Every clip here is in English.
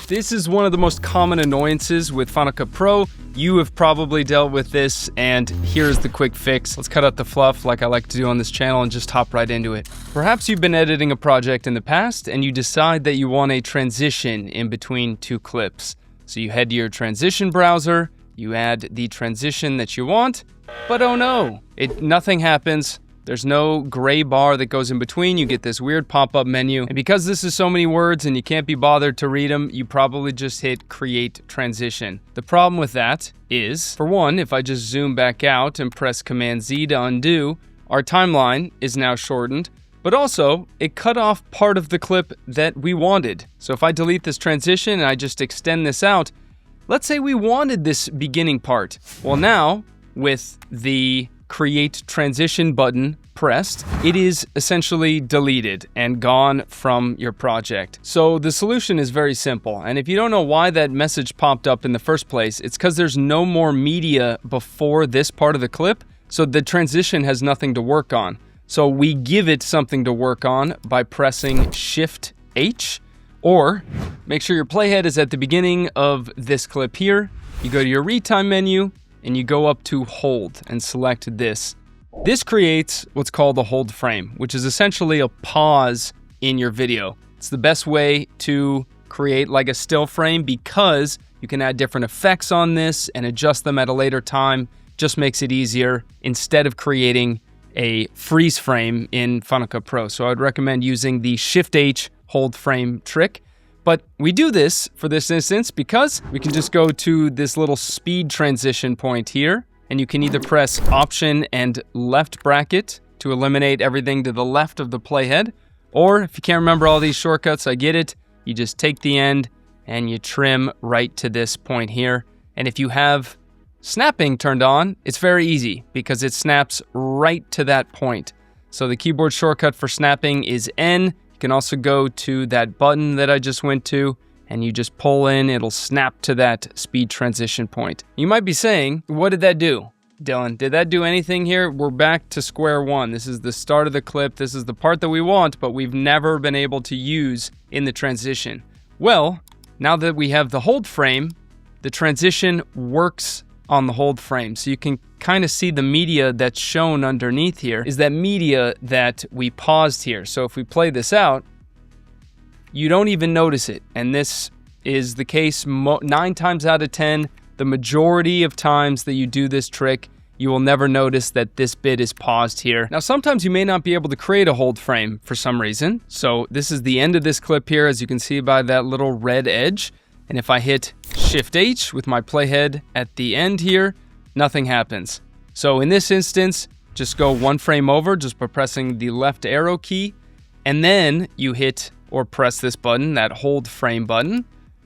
This is one of the most common annoyances with Final Cut Pro. You have probably dealt with this, and here's the quick fix. Let's cut out the fluff like I like to do on this channel and just hop right into it. Perhaps you've been editing a project in the past and you decide that you want a transition in between two clips. So you head to your transition browser, you add the transition that you want, but oh no, nothing happens. There's no gray bar that goes in between. You get this weird pop-up menu. And because this is so many words and you can't be bothered to read them, you probably just hit Create Transition. The problem with that is, for one, if I just zoom back out and press Command-Z to undo, our timeline is now shortened, but also it cut off part of the clip that we wanted. So if I delete this transition and I just extend this out, let's say we wanted this beginning part. Well, now with the Create Transition button pressed, it is essentially deleted and gone from your project. So the solution is very simple. And if you don't know why that message popped up in the first place, it's because there's no more media before this part of the clip. So the transition has nothing to work on. So we give it something to work on by pressing Shift H, or make sure your playhead is at the beginning of this clip here. You go to your retime menu, and you go up to hold and select this. This creates what's called a hold frame, which is essentially a pause in your video. It's the best way to create like a still frame because you can add different effects on this and adjust them at a later time. Just makes it easier instead of creating a freeze frame in Final Cut Pro. So I'd recommend using the Shift H hold frame trick. But we do this for this instance because we can just go to this little speed transition point here, and you can either press Option and left bracket to eliminate everything to the left of the playhead, or if you can't remember all these shortcuts, I get it, you just take the end and you trim right to this point here. And if you have snapping turned on, it's very easy because it snaps right to that point. So the keyboard shortcut for snapping is N. You can also go to that button that I just went to and you just pull in, it'll snap to that speed transition point. You might be saying, what did that do? Dylan, did that do anything here? We're back to square one. This is the start of the clip. This is the part that we want, but we've never been able to use in the transition. Well, now that we have the hold frame, the transition works on the hold frame. So you can kind of see the media that's shown underneath here is that media that we paused here. So if we play this out, you don't even notice it. And this is the case 9 times out of 10. The majority of times that you do this trick, you will never notice that this bit is paused here. Now, sometimes you may not be able to create a hold frame for some reason. So this is the end of this clip here, as you can see by that little red edge. And if I hit Shift H with my playhead at the end here, nothing happens. So in this instance, just go one frame over just by pressing the left arrow key, and then you hit or press this button, that hold frame button,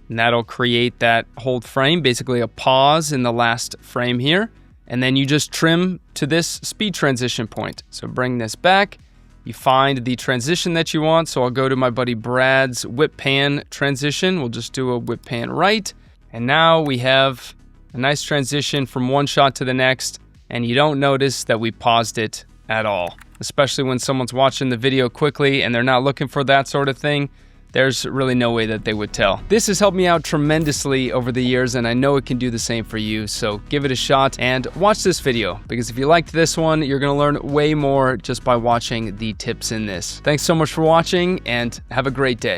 and that'll create that hold frame, basically a pause in the last frame here. And then you just trim to this speed transition point. So bring this back. You find the transition that you want. So I'll go to my buddy Brad's whip pan transition. We'll just do a whip pan right. And now we have a nice transition from one shot to the next. And you don't notice that we paused it at all. Especially when someone's watching the video quickly and they're not looking for that sort of thing. There's really no way that they would tell. This has helped me out tremendously over the years, and I know it can do the same for you, so give it a shot and watch this video, because if you liked this one, you're gonna learn way more just by watching the tips in this. Thanks so much for watching, and have a great day.